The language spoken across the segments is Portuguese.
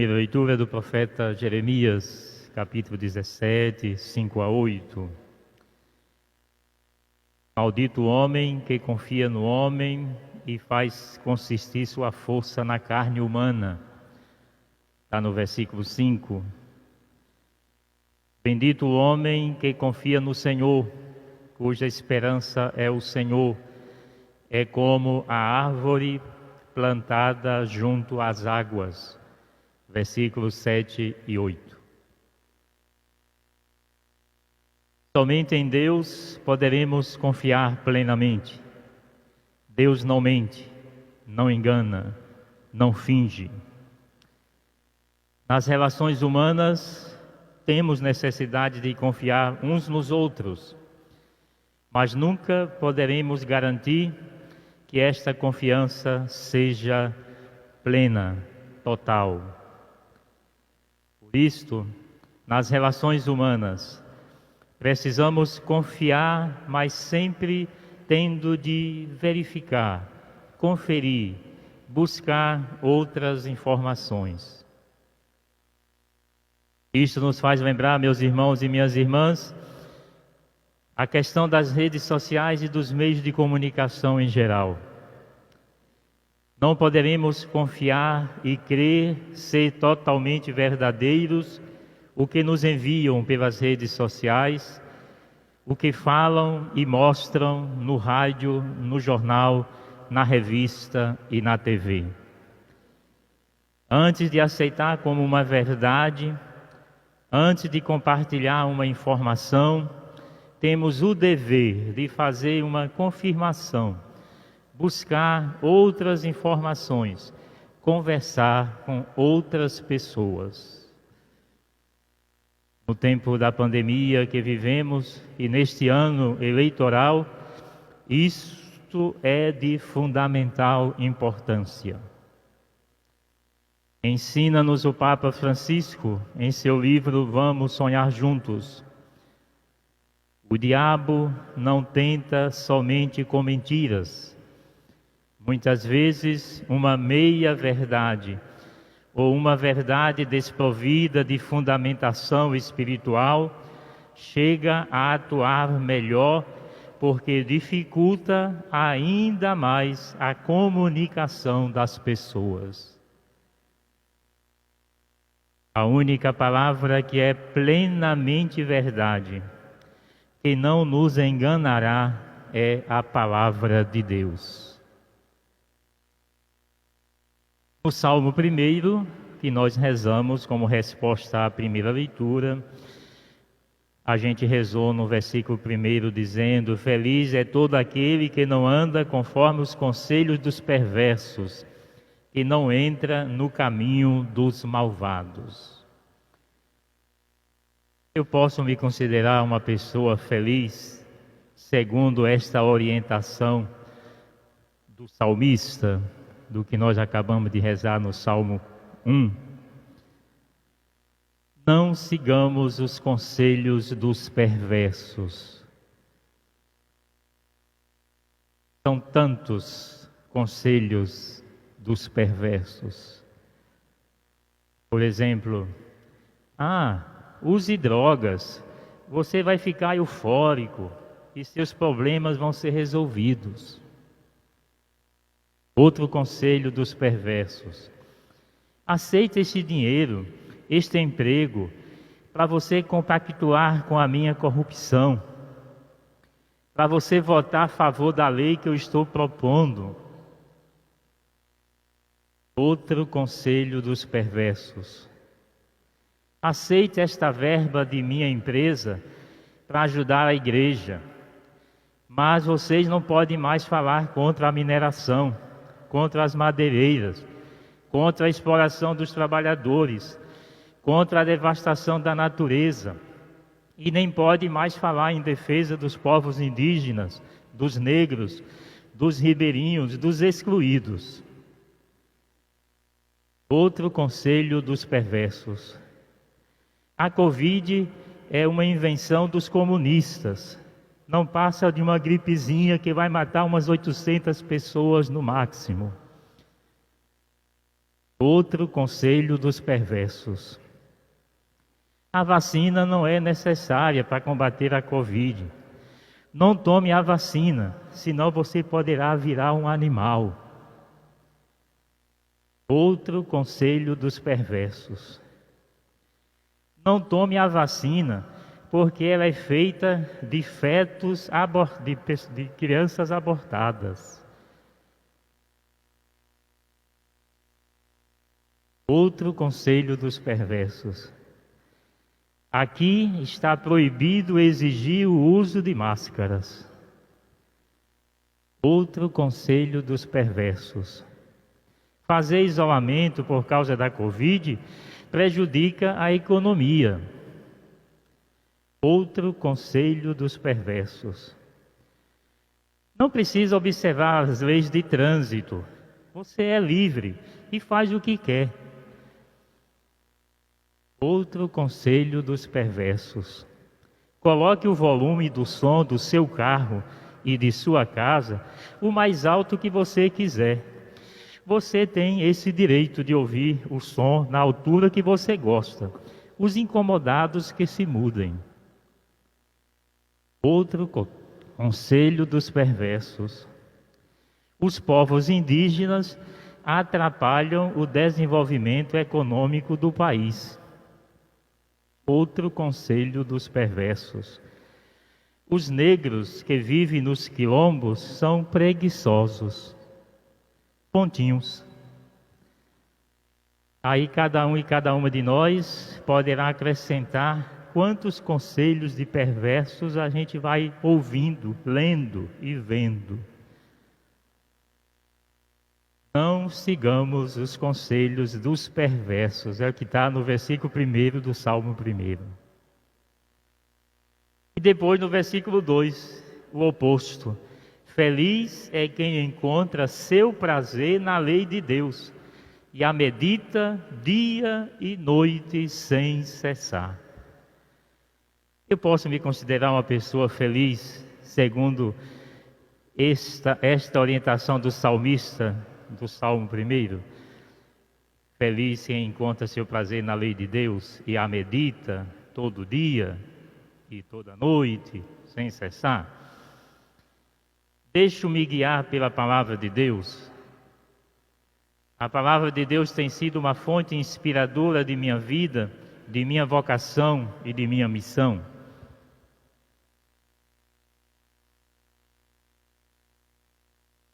Primeira leitura do profeta Jeremias, capítulo 17, 5 a 8. Maldito o homem que confia no homem e faz consistir sua força na carne humana. Está no versículo 5. Bendito o homem que confia no Senhor, cuja esperança é o Senhor. É como a árvore plantada junto às águas. Versículos 7 e 8. Somente em Deus poderemos confiar plenamente. Deus não mente, não engana, não finge. Nas relações humanas, temos necessidade de confiar uns nos outros, mas nunca poderemos garantir que esta confiança seja plena, total. Por isto, nas relações humanas, precisamos confiar, mas sempre tendo de verificar, conferir, buscar outras informações. Isto nos faz lembrar, meus irmãos e minhas irmãs, a questão das redes sociais e dos meios de comunicação em geral. Não poderemos confiar e crer ser totalmente verdadeiros o que nos enviam pelas redes sociais, o que falam e mostram no rádio, no jornal, na revista e na TV. Antes de aceitar como uma verdade, antes de compartilhar uma informação, temos o dever de fazer uma confirmação, buscar outras informações, conversar com outras pessoas. No tempo da pandemia que vivemos e neste ano eleitoral, isto é de fundamental importância. Ensina-nos o Papa Francisco em seu livro Vamos Sonhar Juntos. O diabo não tenta somente com mentiras. Muitas vezes, uma meia-verdade ou uma verdade desprovida de fundamentação espiritual chega a atuar melhor porque dificulta ainda mais a comunicação das pessoas. A única palavra que é plenamente verdade, que não nos enganará, é a palavra de Deus. No Salmo 1, que nós rezamos como resposta à primeira leitura, a gente rezou no versículo 1 dizendo: Feliz é todo aquele que não anda conforme os conselhos dos perversos, e não entra no caminho dos malvados. Eu posso me considerar uma pessoa feliz, segundo esta orientação do salmista, do que nós acabamos de rezar no Salmo 1. Não sigamos os conselhos dos perversos. São tantos conselhos dos perversos. Por exemplo, use drogas, você vai ficar eufórico e seus problemas vão ser resolvidos. Outro conselho dos perversos: aceita este dinheiro, este emprego, para você compactuar com a minha corrupção, para você votar a favor da lei que eu estou propondo. Outro conselho dos perversos: aceite esta verba de minha empresa para ajudar a igreja, mas vocês não podem mais falar contra a mineração, contra as madeireiras, contra a exploração dos trabalhadores, contra a devastação da natureza, e nem pode mais falar em defesa dos povos indígenas, dos negros, dos ribeirinhos, dos excluídos. Outro conselho dos perversos: a Covid é uma invenção dos comunistas. Não passa de uma gripezinha que vai matar umas 800 pessoas no máximo. Outro conselho dos perversos. A vacina não é necessária para combater a Covid. Não tome a vacina, senão você poderá virar um animal. Outro conselho dos perversos. Não tome a vacina, porque ela é feita de fetos de crianças abortadas. Outro conselho dos perversos. Aqui está proibido exigir o uso de máscaras. Outro conselho dos perversos. Fazer isolamento por causa da Covid prejudica a economia. Outro conselho dos perversos. Não precisa observar as leis de trânsito. Você é livre e faz o que quer. Outro conselho dos perversos. Coloque o volume do som do seu carro e de sua casa o mais alto que você quiser. Você tem esse direito de ouvir o som na altura que você gosta. Os incomodados que se mudem. Outro conselho dos perversos. Os povos indígenas atrapalham o desenvolvimento econômico do país. Outro conselho dos perversos. Os negros que vivem nos quilombos são preguiçosos. Pontinhos. Aí cada um e cada uma de nós poderá acrescentar quantos conselhos de perversos a gente vai ouvindo, lendo e vendo. Não sigamos os conselhos dos perversos, é o que está no versículo 1 do Salmo 1. E depois no versículo 2, o oposto. Feliz é quem encontra seu prazer na lei de Deus e a medita dia e noite sem cessar. Eu posso me considerar uma pessoa feliz, segundo esta orientação do salmista, do Salmo 1. Feliz quem encontra seu prazer na lei de Deus e a medita todo dia e toda noite, sem cessar. Deixo-me guiar pela palavra de Deus. A palavra de Deus tem sido uma fonte inspiradora de minha vida, de minha vocação e de minha missão.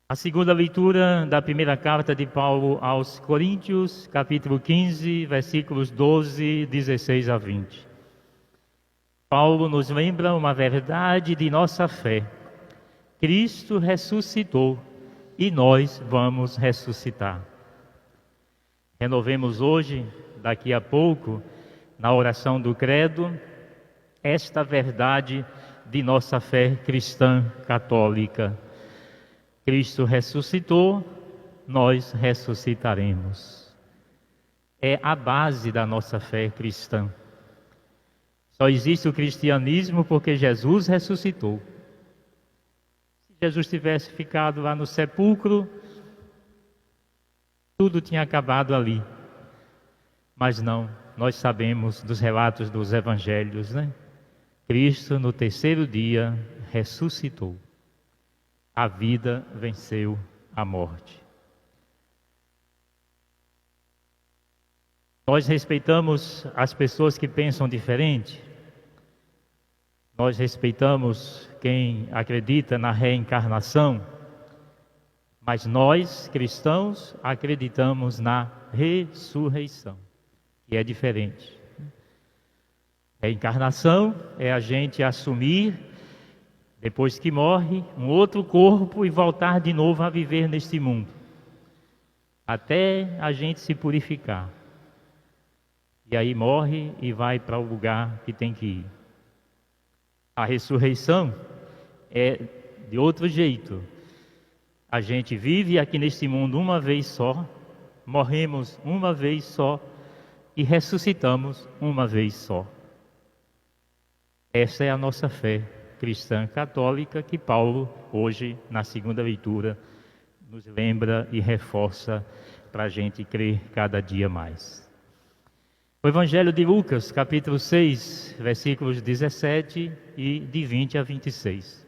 A segunda leitura da primeira carta de Paulo aos Coríntios, capítulo 15, versículos 12, 16 a 20. Paulo nos lembra uma verdade de nossa fé. Cristo ressuscitou e nós vamos ressuscitar. Renovemos hoje, daqui a pouco, na oração do credo, esta verdade de nossa fé cristã católica. Cristo ressuscitou, nós ressuscitaremos. É a base da nossa fé cristã. Só existe o cristianismo porque Jesus ressuscitou. Se Jesus tivesse ficado lá no sepulcro, tudo tinha acabado ali. Mas não, nós sabemos dos relatos dos evangelhos, né? Cristo no terceiro dia ressuscitou. A vida venceu a morte. Nós respeitamos as pessoas que pensam diferente. Nós respeitamos quem acredita na reencarnação. Mas nós, cristãos, acreditamos na ressurreição, que é diferente. Reencarnação é a gente assumir, depois que morre, um outro corpo e voltar de novo a viver neste mundo, até a gente se purificar. E aí morre e vai para o lugar que tem que ir. A ressurreição é de outro jeito. A gente vive aqui neste mundo uma vez só, morremos uma vez só e ressuscitamos uma vez só. Essa é a nossa fé cristã católica que Paulo, hoje, na segunda leitura, nos lembra e reforça para a gente crer cada dia mais. O Evangelho de Lucas, capítulo 6, versículos 17 e de 20 a 26.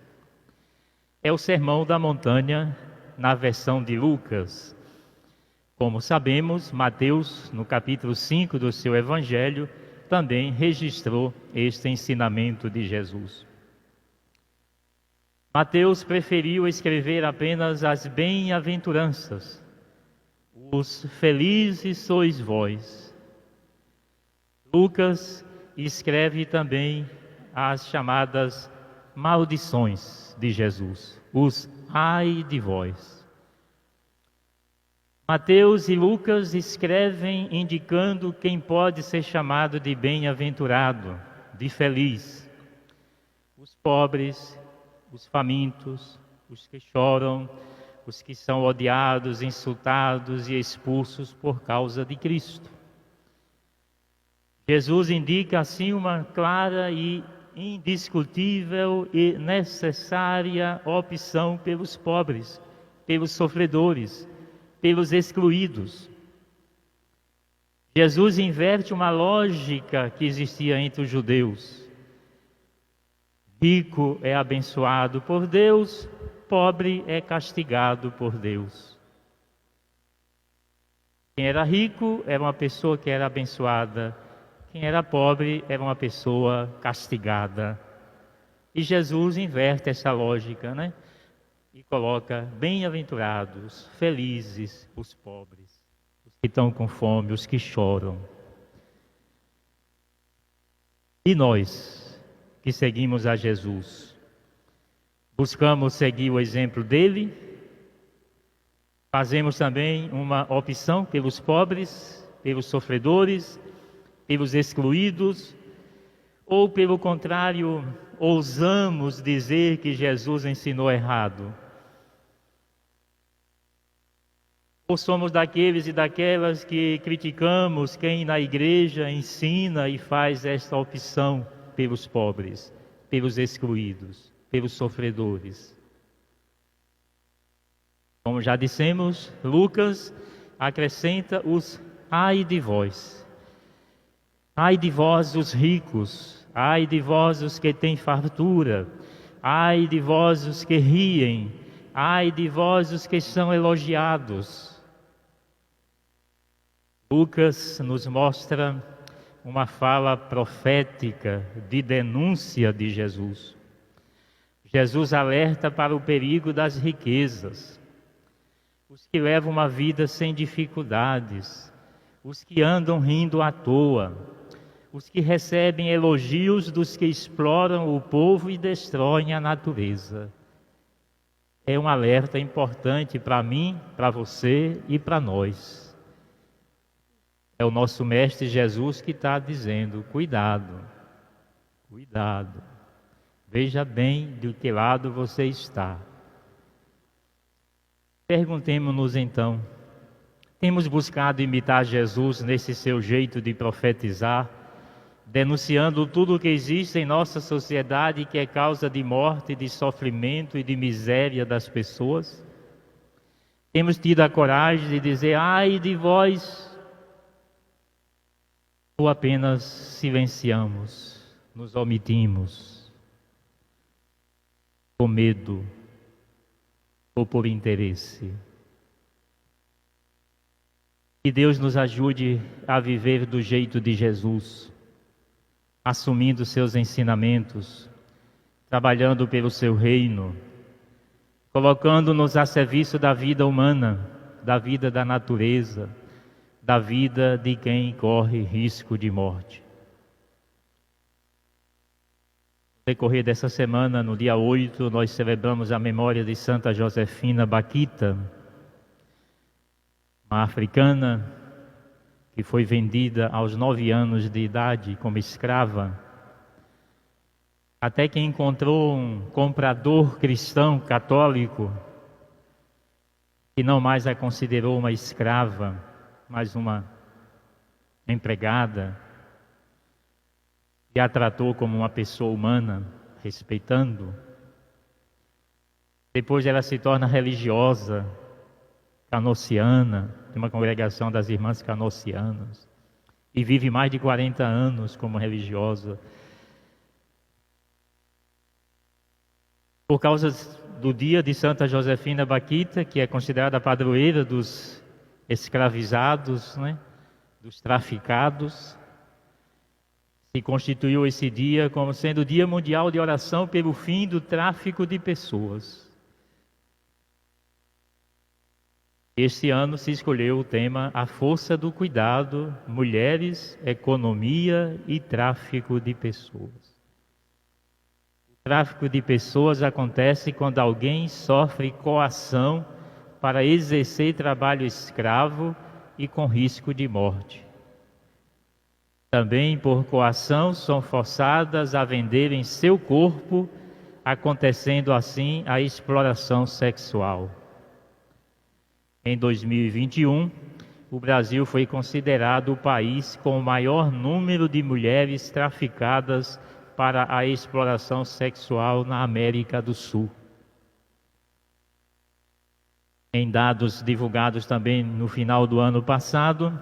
É o Sermão da Montanha na versão de Lucas. Como sabemos, Mateus, no capítulo 5 do seu Evangelho, também registrou este ensinamento de Jesus. Mateus preferiu escrever apenas as bem-aventuranças. Os felizes sois vós. Lucas escreve também as chamadas maldições de Jesus, os ai de vós. Mateus e Lucas escrevem indicando quem pode ser chamado de bem-aventurado, de feliz. Os pobres, os famintos, os que choram, os que são odiados, insultados e expulsos por causa de Cristo. Jesus indica assim uma clara e indiscutível e necessária opção pelos pobres, pelos sofredores, pelos excluídos. Jesus inverte uma lógica que existia entre os judeus. Rico é abençoado por Deus, pobre é castigado por Deus. Quem era rico era uma pessoa que era abençoada. Quem era pobre era uma pessoa castigada. E Jesus inverte essa lógica, né? E coloca bem-aventurados, felizes os pobres, os que estão com fome, os que choram. E nós, que seguimos a Jesus, buscamos seguir o exemplo dele, fazemos também uma opção pelos pobres, pelos sofredores, pelos excluídos, ou pelo contrário, ousamos dizer que Jesus ensinou errado? Ou somos daqueles e daquelas que criticamos quem na igreja ensina e faz esta opção pelos pobres, pelos excluídos, pelos sofredores? Como já dissemos, Lucas acrescenta os ai de vós. Ai de vós os ricos, ai de vós os que têm fartura, ai de vós os que riem, ai de vós os que são elogiados. Lucas nos mostra uma fala profética de denúncia de Jesus. Jesus alerta para o perigo das riquezas, os que levam uma vida sem dificuldades, os que andam rindo à toa, os que recebem elogios dos que exploram o povo e destroem a natureza. É um alerta importante para mim, para você e para nós. É o nosso Mestre Jesus que está dizendo: cuidado, cuidado, veja bem de que lado você está. Perguntemo-nos então, temos buscado imitar Jesus nesse seu jeito de profetizar, denunciando tudo o que existe em nossa sociedade que é causa de morte, de sofrimento e de miséria das pessoas? Temos tido a coragem de dizer ai de vós? Ou apenas silenciamos, nos omitimos, com medo ou por interesse? Que Deus nos ajude a viver do jeito de Jesus, assumindo seus ensinamentos, trabalhando pelo seu reino, colocando-nos a serviço da vida humana, da vida da natureza, da vida de quem corre risco de morte. No decorrer dessa semana, no dia 8, nós celebramos a memória de Santa Josefina Bakhita, uma africana que foi vendida aos 9 anos de idade como escrava, até que encontrou um comprador cristão católico que não mais a considerou uma escrava, mas uma empregada, e a tratou como uma pessoa humana, respeitando. Depois ela se torna religiosa, canociana, de uma congregação das Irmãs Canossianas, e vive mais de 40 anos como religiosa. Por causa do dia de Santa Josefina Baquita, que é considerada a padroeira dos escravizados, né, dos traficados, se constituiu esse dia como sendo o Dia Mundial de Oração pelo fim do tráfico de pessoas. Este ano se escolheu o tema A Força do Cuidado, Mulheres, Economia e Tráfico de Pessoas. O tráfico de pessoas acontece quando alguém sofre coação para exercer trabalho escravo e com risco de morte. Também por coação são forçadas a venderem seu corpo, acontecendo assim a exploração sexual. Em 2021, o Brasil foi considerado o país com o maior número de mulheres traficadas para a exploração sexual na América do Sul. Em dados divulgados também no final do ano passado,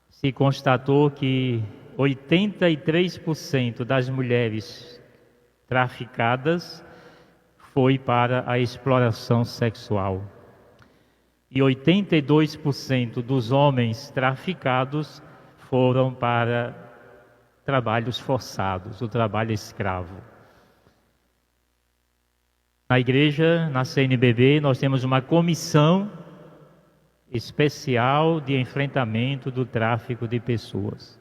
se constatou que 83% das mulheres traficadas foi para a exploração sexual. E 82% dos homens traficados foram para trabalhos forçados, o trabalho escravo. Na igreja, na CNBB, nós temos uma comissão especial de enfrentamento do tráfico de pessoas.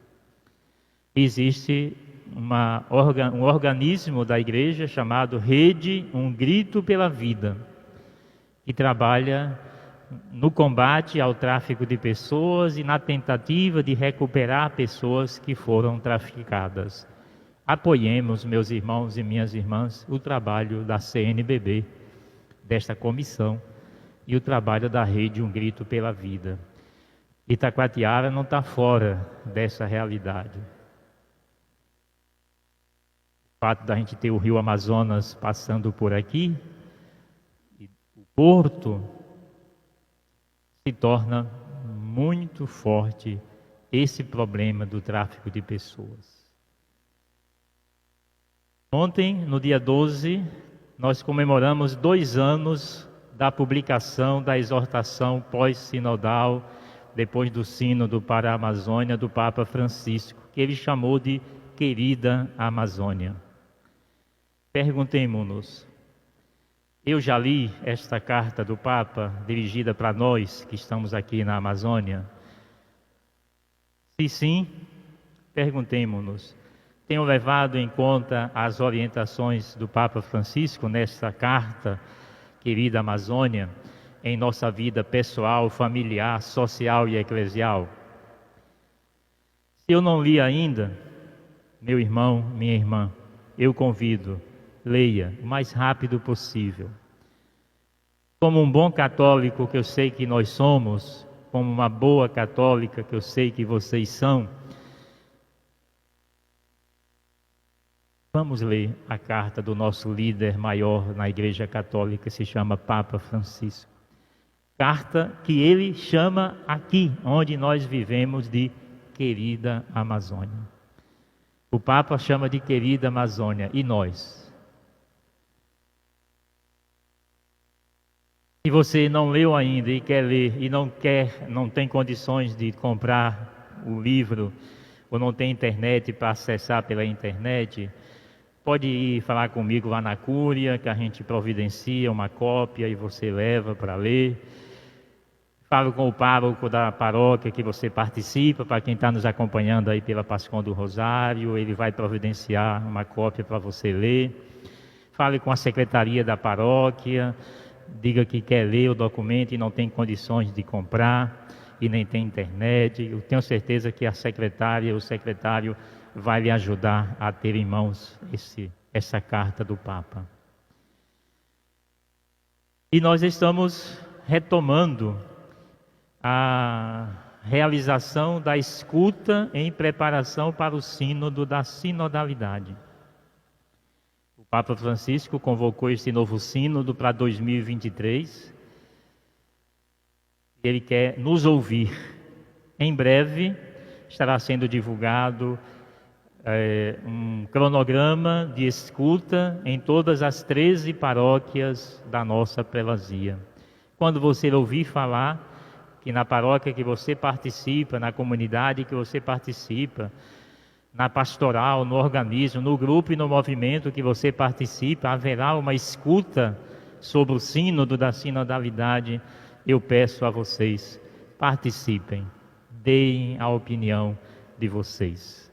Existe um organismo da igreja chamado Rede Um Grito pela Vida, que trabalha no combate ao tráfico de pessoas e na tentativa de recuperar pessoas que foram traficadas. Apoiemos, meus irmãos e minhas irmãs, o trabalho da CNBB, desta comissão, e o trabalho da Rede Um Grito pela Vida. Itacoatiara não está fora dessa realidade. O fato da gente ter o rio Amazonas passando por aqui, e o porto, se torna muito forte esse problema do tráfico de pessoas. Ontem, no dia 12, nós comemoramos 2 anos da publicação da exortação pós-sinodal, depois do Sínodo para a Amazônia, do Papa Francisco, que ele chamou de Querida Amazônia. Perguntemo-nos: eu já li esta carta do Papa, dirigida para nós que estamos aqui na Amazônia? Se sim, perguntemo-nos: tenho levado em conta as orientações do Papa Francisco nesta carta, Querida Amazônia, em nossa vida pessoal, familiar, social e eclesial? Se eu não li ainda, meu irmão, minha irmã, eu convido, leia o mais rápido possível. Como um bom católico que eu sei que nós somos, como uma boa católica que eu sei que vocês são, vamos ler a carta do nosso líder maior na Igreja Católica, que se chama Papa Francisco. Carta que ele chama aqui, onde nós vivemos, de Querida Amazônia. O Papa chama de Querida Amazônia, e nós? Se você não leu ainda e quer ler e não tem condições de comprar o livro, ou não tem internet para acessar pela internet, pode ir falar comigo lá na Cúria, que a gente providencia uma cópia e você leva para ler. Falo com o pároco da paróquia que você participa, para quem está nos acompanhando aí pela Pascom do Rosário, ele vai providenciar uma cópia para você ler. Fale com a secretaria da paróquia, diga que quer ler o documento e não tem condições de comprar e nem tem internet. Eu tenho certeza que a secretária, o secretário vai lhe ajudar a ter em mãos essa carta do Papa. E nós estamos retomando a realização da escuta em preparação para o sínodo da sinodalidade. O Papa Francisco convocou este novo sínodo para 2023 Ele quer nos ouvir. Em breve estará sendo divulgado um cronograma de escuta em todas as 13 paróquias da nossa prelazia. Quando você ouvir falar que na paróquia que você participa, na comunidade que você participa, na pastoral, no organismo, no grupo e no movimento que você participa, haverá uma escuta sobre o sínodo da sinodalidade, eu peço a vocês, participem, deem a opinião de vocês.